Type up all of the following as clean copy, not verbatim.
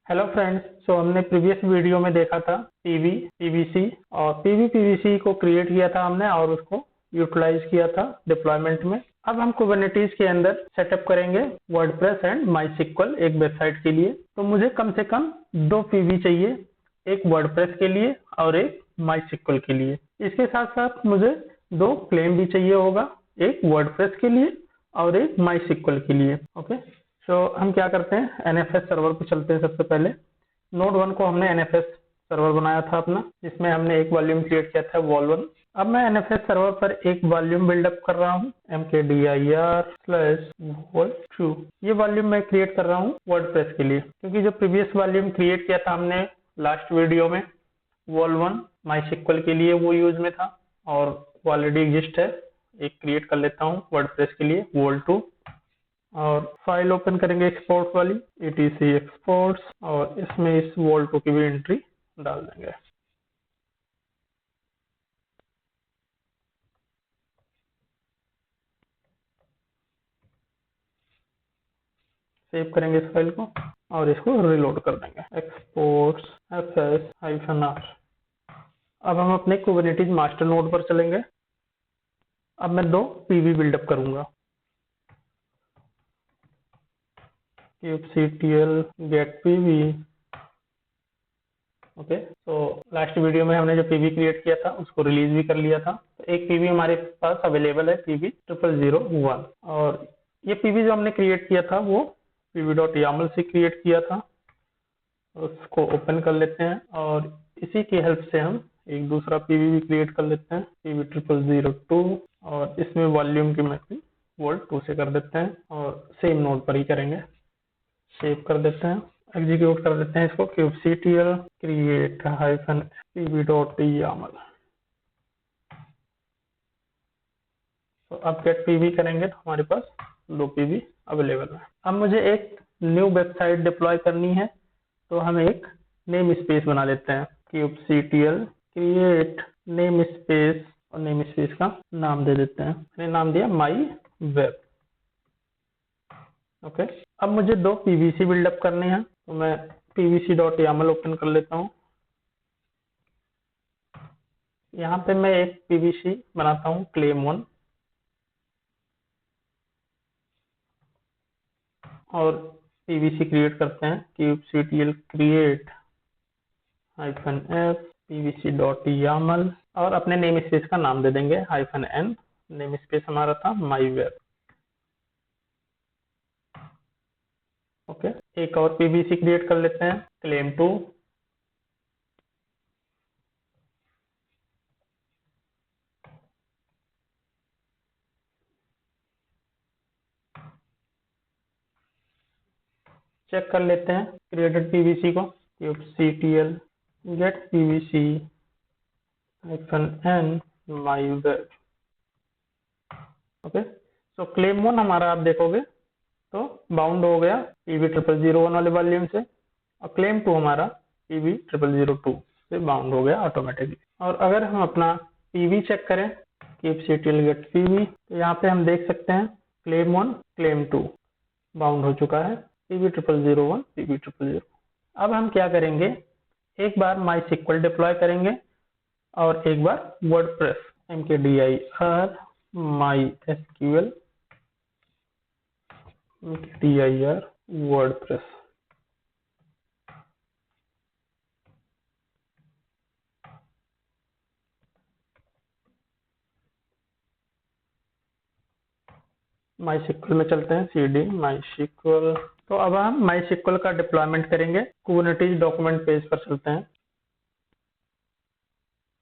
Hello friends. हमने previous video में देखा था पीवी पीवीसी और पीवीसी को क्रिएट किया था हमने और उसको यूटिलाइज किया था डिप्लॉयमेंट में। अब हम कुबरनेटिस के अंदर सेटअप करेंगे वर्डप्रेस एंड माईस्क्ल एक वेबसाइट के लिए। तो मुझे कम से कम 2 पीवी चाहिए, एक वर्डप्रेस के लिए और एक माईस्क्ल के लिए। इसके साथ साथ मुझे 2 क्लेम भी चाहिए होगा, एक वर्डप्रेस के लिए और एक माईस्क्ल के लिए। ओके, हम क्या करते हैं, एनएफएस सर्वर पे चलते हैं। सबसे पहले नोड 1 को हमने एनएफएस सर्वर बनाया था अपना, जिसमें हमने एक वॉल्यूम क्रिएट किया था वॉल 1। अब मैं एनएफएस सर्वर पर एक वॉल्यूम बिल्डअप कर रहा हूँ mkdir/vol2। ये वॉल्यूम मैं क्रिएट कर रहा हूँ वर्डप्रेस के लिए, क्योंकि जो प्रीवियस वॉल्यूम क्रिएट किया था हमने लास्ट वीडियो में वॉल 1 माईस्क्ल के लिए, वो यूज में था और ऑलरेडी एग्जिस्ट है। एक क्रिएट कर लेता हूँ वर्डप्रेस के लिए वॉल2 और फाइल ओपन करेंगे एक्सपोर्ट वाली etc एक्सपोर्ट्स और इसमें इस वॉल2 की भी एंट्री डाल देंगे। सेव करेंगे इस फाइल को और इसको रिलोड कर देंगे एक्सपोर्ट्स fs-r। अब हम अपने कुबरनेटिस मास्टर नोड पर चलेंगे। अब मैं 2 पीवी बिल्डअप करूंगा, kubectl get pv। ओके, तो लास्ट वीडियो में हमने जो पीवी क्रिएट किया था उसको रिलीज भी कर लिया था। तो एक पीवी हमारे पास अवेलेबल है, पीवी 0001। और ये पीवी जो हमने क्रिएट किया था वो pv.yaml से क्रिएट किया था। उसको ओपन कर लेते हैं और इसी की हेल्प से हम एक दूसरा पीवी भी क्रिएट कर लेते हैं, pv 0002। और इसमें वॉल्यूम की मैपिंग वोल्ट 2 से कर देते हैं और सेम नोड पर ही करेंगे। सेव कर देते हैं, एग्जीक्यूट कर देते हैं इसको kubectl create -pv.yaml। तो अब गेट पीवी करेंगे तो हमारे पास 2 पीवी अवेलेबल है। अब मुझे एक न्यू वेबसाइट डिप्लॉय करनी है, तो हम एक नेम स्पेस बना लेते हैं, kubectl create नेम स्पेस और नेम स्पेस का नाम दे देते हैं। मैंने नाम दिया माई वेब। ओके, अब मुझे 2 पीवीसी बिल्डअप करने हैं, तो मैं pvc.yaml ओपन कर लेता हूँ। यहाँ पे मैं एक पीवीसी बनाता हूँ क्लेम 1 और पीवीसी क्रिएट करते हैं kubectl create -f pvc.yaml और अपने नेम स्पेस का नाम दे देंगे -n। नेम स्पेस हमारा था माई वेब। ओके, एक और पीवीसी क्रिएट कर लेते हैं क्लेम 2। चेक कर लेते हैं क्रिएटेड पीवीसी को, kubectl get pvc -n my web। Okay, तो क्लेम 1 हमारा आप देखोगे तो बाउंड हो गया pv 0001 वाले वॉल्यूम से और क्लेम 2 हमारा pv 0002 से बाउंड हो गया ऑटोमेटिकली। और अगर हम अपना pv चेक करें kubectl get pv, तो यहाँ पे हम देख सकते हैं क्लेम 1 क्लेम 2 बाउंड हो चुका है pv 0001 pv 000। अब हम क्या करेंगे, एक बार माईस्क्ल डिप्लॉय करेंगे और एक बार वर्डप्रेस mkdir वर्डप्रेस। माईस्क्ल में चलते हैं, cd माईस्क्ल। तो अब हम माईस्क्ल का डिप्लॉयमेंट करेंगे, कुबरनेटिस डॉक्यूमेंट पेज पर चलते हैं।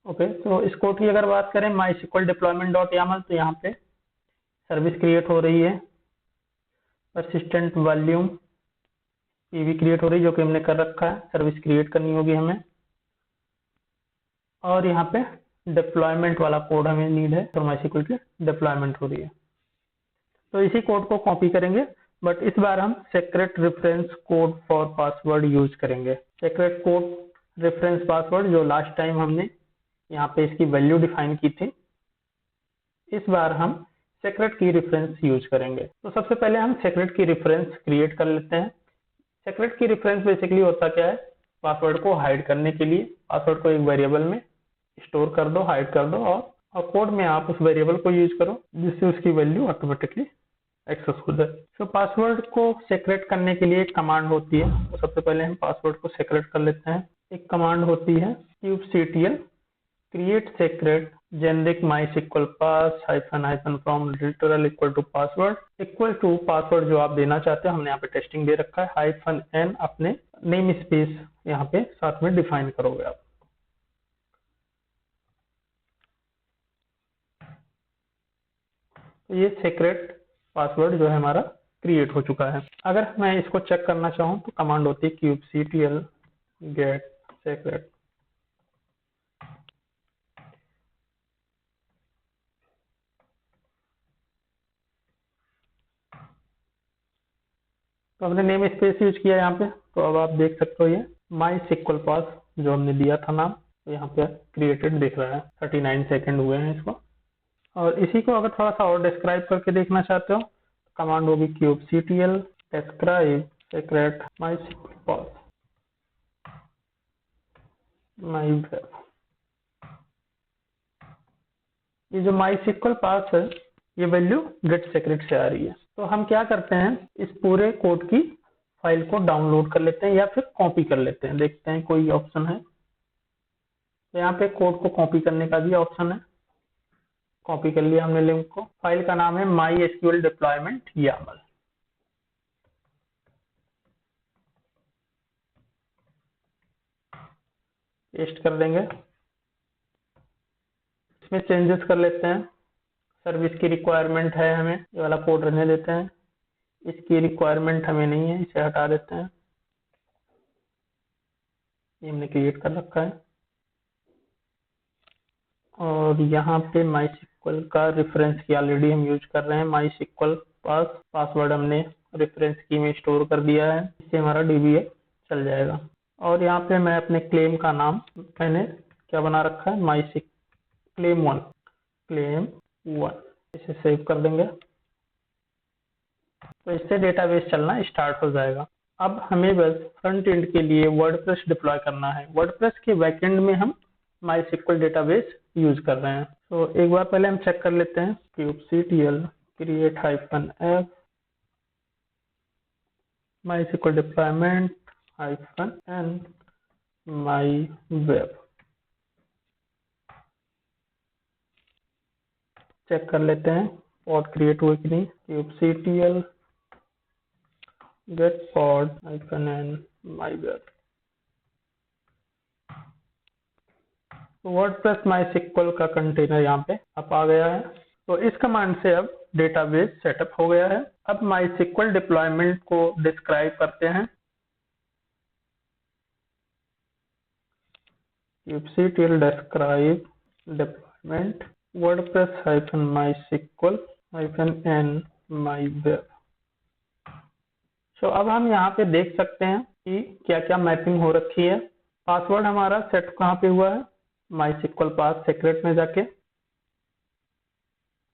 ओके, तो इस कोड की अगर बात करें माईस्क्ल डिप्लॉयमेंट.yaml, तो यहाँ पे सर्विस क्रिएट हो रही है, परसिस्टेंट वॉल्यूम पीवी क्रिएट हो रही है जो कि हमने कर रखा है। सर्विस क्रिएट करनी होगी हमें और यहाँ पे डिप्लॉयमेंट वाला कोड हमें नीड है, तो माईस्क्ल की डिप्लॉयमेंट हो रही है। तो इसी कोड को कॉपी करेंगे, बट इस बार हम secret reference code for password use करेंगे। सीक्रेट कोड रेफरेंस पासवर्ड जो लास्ट टाइम हमने यहाँ पे इसकी वैल्यू डिफाइन की थी, इस बार हम सीक्रेट की रेफरेंस यूज करेंगे। तो सबसे पहले हम सीक्रेट की रेफरेंस क्रिएट कर लेते हैं। सेक्रेट की रेफरेंस बेसिकली होता क्या है, पासवर्ड को हाइड करने के लिए पासवर्ड को एक वेरिएबल में स्टोर कर दो, हाइड कर दो, और कोड में आप उस वेरिएबल को यूज करो जिससे उसकी वैल्यू ऑटोमेटिकली एक्सेस हो जाए। तो पासवर्ड को सेक्रेट करने के लिए एक कमांड होती है, तो सबसे पहले हम पासवर्ड को सेक्रेट कर लेते हैं। एक कमांड होती है kubectl create secret generic mysql pass -- from literal equal to password equal to password जो आप देना चाहते हो, हमने यहाँ पे टेस्टिंग दे रखा है, -n अपने नेम स्पेस यहाँ पे साथ में डिफाइन करोगे आप। तो ये सीक्रेट पासवर्ड जो है हमारा क्रिएट हो चुका है। अगर मैं इसको चेक करना चाहूँ तो कमांड होती है kubectl get secret। तो हमने नेम स्पेस यूज किया यहाँ पे, तो अब आप देख सकते हो ये MySQL पास जो हमने दिया था नाम, तो यहाँ पे क्रिएटेड दिख रहा है। 39 सेकंड हुए हैं इसको। और इसी को अगर थोड़ा सा और डिस्क्राइब करके देखना चाहते हो, कमांड होगी kubectl describe secret MySQL pass myweb। ये जो MySQL पास है ये वैल्यू गेट सीक्रेट से आ रही है। तो हम क्या करते हैं, इस पूरे कोड की फाइल को डाउनलोड कर लेते हैं या फिर कॉपी कर लेते हैं, देखते हैं कोई ऑप्शन है। तो यहाँ पे कोड को कॉपी करने का भी ऑप्शन है, कॉपी कर लिया हमने लिंक को। फाइल का नाम है MySQL डिप्लॉयमेंट YAML। पेस्ट कर देंगे, इसमें चेंजेस कर लेते हैं। सर्विस की रिक्वायरमेंट है हमें, ये वाला कोड रहने देते हैं। इसकी रिक्वायरमेंट हमें नहीं है, इसे हटा देते हैं। ये हमने क्रिएट कर रखा है। और यहाँ पे MySQL का रेफरेंस की ऑलरेडी हम यूज कर रहे हैं। MySQL पासवर्ड हमने रेफरेंस की में स्टोर कर दिया है, इससे हमारा DBA चल जाएगा। और यहाँ पे मैं अपने क्लेम का नाम मैंने क्या बना रखा है, MySQL क्लेम 1। इसे सेव कर देंगे, तो इससे डेटाबेस चलना स्टार्ट हो जाएगा। अब हमें बस फ्रंट एंड के लिए वर्डप्रेस डिप्लॉय करना है। वर्डप्रेस के बैकएंड में हम MySQL डेटाबेस यूज कर रहे हैं। तो एक बार पहले हम चेक कर लेते हैं kubectl create -f MySQL deployment -n myweb। Check कर लेते हैं पॉड क्रिएट हुए कि नहीं। kubectl get pod -n myweb। तो वर्डप्रेस MySQL का कंटेनर यहाँ पे अब आ गया है। तो इस कमांड से अब डेटाबेस सेटअप हो गया है। अब MySQL डिप्लॉयमेंट को डिस्क्राइब करते हैं। kubectl describe deployment wordpress -mysql -n myweb। तो अब हम यहाँ पे देख सकते हैं कि क्या क्या मैपिंग हो रखी है। पासवर्ड हमारा सेट कहाँ पे हुआ है, MySQL पास सीक्रेट में जाके।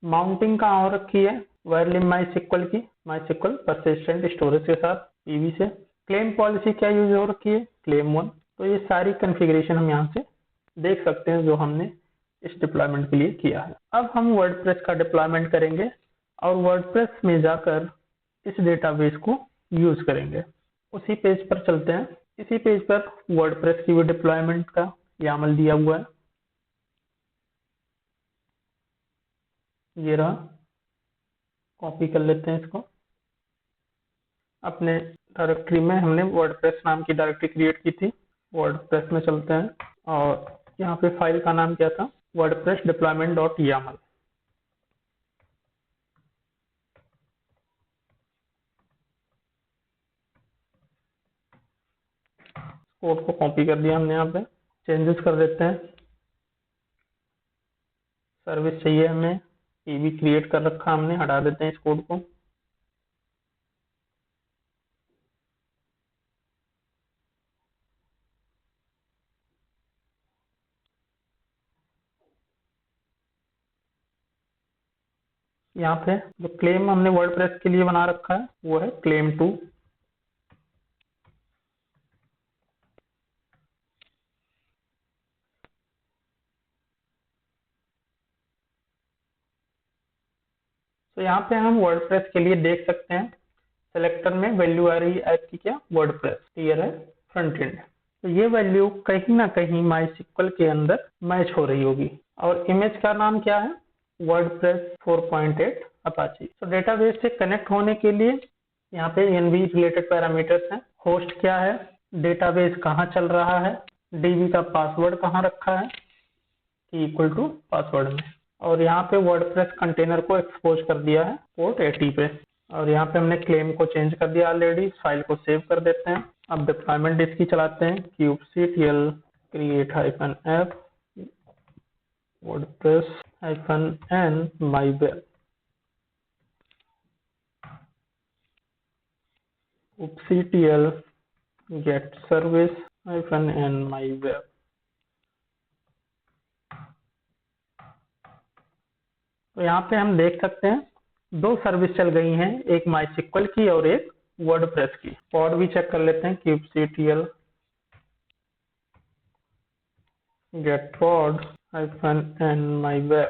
माउंटिंग कहाँ हो रखी है, वायरलिम MySQL की, MySQL परसिस्टेंट स्टोरेज के साथ PV से। क्लेम पॉलिसी क्या यूज हो रखी है, क्लेम 1। तो ये सारी कॉन्फ़िगरेशन हम यहाँ से देख सकते हैं जो हमने इस डिप्लॉयमेंट के लिए किया है। अब हम वर्डप्रेस का डिप्लॉयमेंट करेंगे और वर्डप्रेस में जाकर इस डेटाबेस को यूज करेंगे। उसी पेज पर चलते हैं। इसी पेज पर वर्डप्रेस की भी डिप्लॉयमेंट का YAML दिया हुआ है, ये रहा। कॉपी कर लेते हैं इसको। अपने डायरेक्टरी में हमने वर्डप्रेस नाम की डायरेक्टरी क्रिएट की थी, वर्डप्रेस में चलते हैं। और यहाँ पे फाइल का नाम क्या था, WordPress deployment dot YAML। Code को कॉपी कर दिया हमने, यहाँ पे चेंजेस कर देते हैं। सर्विस चाहिए हमें, PV क्रिएट कर रखा हमने, हटा देते हैं इस कोड को। यहाँ पे जो क्लेम हमने वर्डप्रेस के लिए बना रखा है वो है क्लेम 2। तो यहाँ पे हम वर्डप्रेस के लिए देख सकते हैं सेलेक्टर में वैल्यू आ रही है आपकी क्या, वर्डप्रेस, क्लियर है, फ्रंट एंड। तो ये वैल्यू कहीं ना कहीं माईसीक्वल के अंदर मैच हो रही होगी। और इमेज का नाम क्या है, वर्डप्रेस 4.8 अपाची। तो डेटाबेस से कनेक्ट होने के लिए यहाँ पे एनवी रिलेटेड पैरामीटर्स हैं। होस्ट क्या है, डेटाबेस कहाँ चल रहा है, डीबी का पासवर्ड कहाँ रखा है, इक्वल टू पासवर्ड में। और यहाँ पे वर्डप्रेस कंटेनर को एक्सपोज कर दिया है पोर्ट 80 पे। और यहाँ पे हमने क्लेम को चेंज कर दिया ऑलरेडी। फाइल को सेव कर देते हैं। अब डिप्लॉयमेंट इसकी चलाते हैं, kubectl create -f wordpress -n myweb, kubectl get service -n myweb। तो यहाँ पे हम देख सकते हैं दो सर्विस चल गई हैं, एक माईसीक्वल की और एक वर्डप्रेस की। पॉड भी चेक कर लेते हैं, kubectl get pod -n myweb,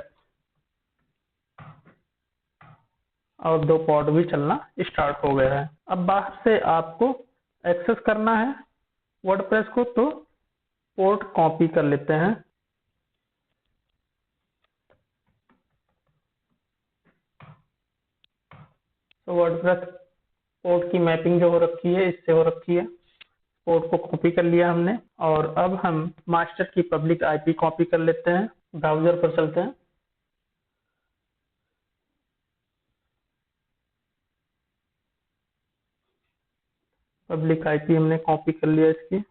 और दो पॉड भी चलना स्टार्ट हो गया है। अब बाहर से आपको एक्सेस करना है वर्डप्रेस को, तो पोर्ट कॉपी कर लेते हैं। तो वर्डप्रेस पोर्ट की मैपिंग जो हो रखी है इससे हो रखी है, पोर्ट को कॉपी कर लिया हमने। और अब हम मास्टर की पब्लिक आईपी कॉपी कर लेते हैं। ब्राउजर पर चलते हैं, पब्लिक आईपी हमने कॉपी कर लिया इसकी।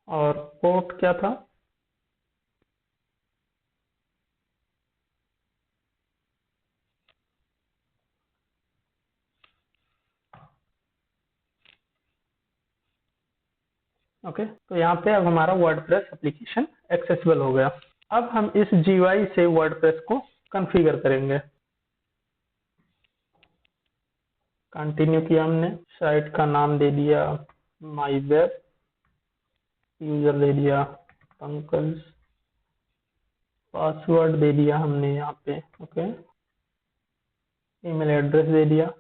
और पोर्ट क्या था, ओके। तो यहाँ पे अब हमारा वर्डप्रेस एप्लीकेशन एक्सेसिबल हो गया। अब हम इस GUI से वर्डप्रेस को कॉन्फ़िगर करेंगे। कंटिन्यू किया हमने, साइट का नाम दे दिया माई वेब, यूजर दे दिया पंकज, पासवर्ड दे दिया हमने यहाँ पे, ओके, ईमेल एड्रेस दे दिया।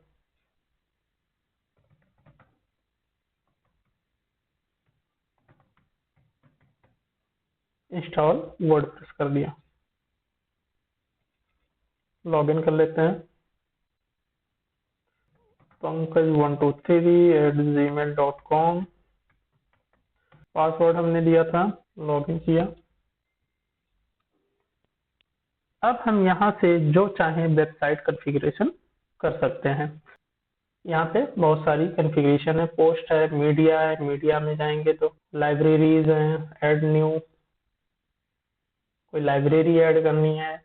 इंस्टॉल वर्डप्रेस कर दिया। लॉगिन कर लेते हैं, pankaj123@gmail.com, पासवर्ड हमने दिया था, लॉगिन किया। अब हम यहाँ से जो चाहें वेबसाइट कॉन्फ़िगरेशन कर सकते हैं। यहाँ पे बहुत सारी कॉन्फ़िगरेशन है, पोस्ट है, मीडिया है, मीडिया में जाएंगे तो लाइब्रेरीज हैं, ऐड न्यू, कोई लाइब्रेरी ऐड करनी है,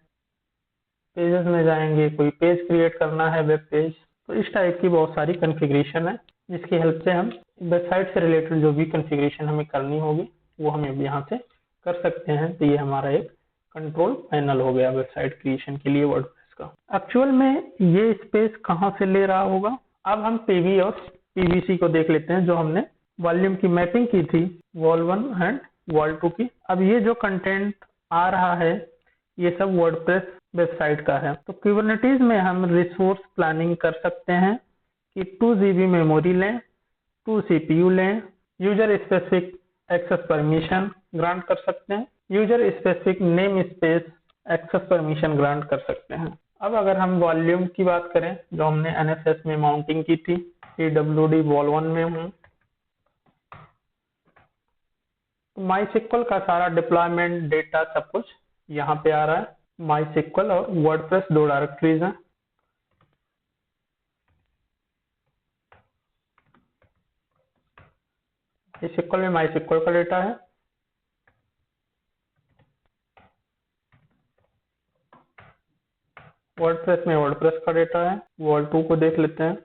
पेजेस में जाएंगे, कोई पेज क्रिएट करना है, वेब पेज। तो इस टाइप की बहुत सारी कॉन्फ़िगरेशन है जिसकी हेल्प से हम वेबसाइट से रिलेटेड जो भी कॉन्फ़िगरेशन हमें करनी होगी वो हम यहाँ से कर सकते हैं। तो ये हमारा एक कंट्रोल पैनल हो गया वेबसाइट क्रिएशन के लिए वर्डप्रेस का। एक्चुअल में ये स्पेस कहाँ से ले रहा होगा, अब हम पीवी और पीवीसी को देख लेते हैं जो हमने वॉल्यूम की मैपिंग की थी, वॉल 1 एंड वॉल 2 की। अब ये जो कंटेंट आ रहा है ये सब वर्डप्रेस वेबसाइट का है। तो कुबरनेटिस में हम रिसोर्स प्लानिंग कर सकते हैं कि 2 GB मेमोरी लें, 2 CPU लें, user specific access permission grant कर सकते हैं, user specific namespace access permission grant कर सकते हैं। अब अगर हम वॉल्यूम की बात करें जो हमने NFS में माउंटिंग की थी, PWD वॉल 1 में हूँ, माईसीक्वल का सारा डिप्लॉयमेंट डेटा सब कुछ यहाँ पे आ रहा है। माईसीक्वल और वर्डप्रेस दो डायरेक्टरीज हैं। माईसीक्वल में माईसीक्वल का डेटा है, वर्डप्रेस में वर्डप्रेस का डेटा है। वॉल 2 को देख लेते हैं,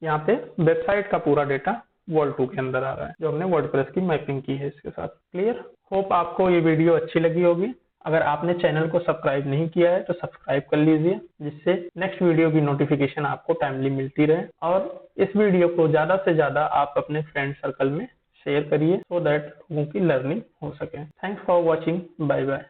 यहाँ पे वेबसाइट का पूरा डेटा वॉल 2 के अंदर आ रहा है जो हमने वर्डप्रेस की मैपिंग की है इसके साथ। क्लियर, होप आपको ये वीडियो अच्छी लगी होगी। अगर आपने चैनल को सब्सक्राइब नहीं किया है तो सब्सक्राइब कर लीजिए, जिससे नेक्स्ट वीडियो की नोटिफिकेशन आपको टाइमली मिलती रहे। और इस वीडियो को ज़्यादा से ज़्यादा आप अपने फ्रेंड सर्कल में शेयर करिए, सो दैट लोगों की लर्निंग हो सके। Thanks for watching, bye bye.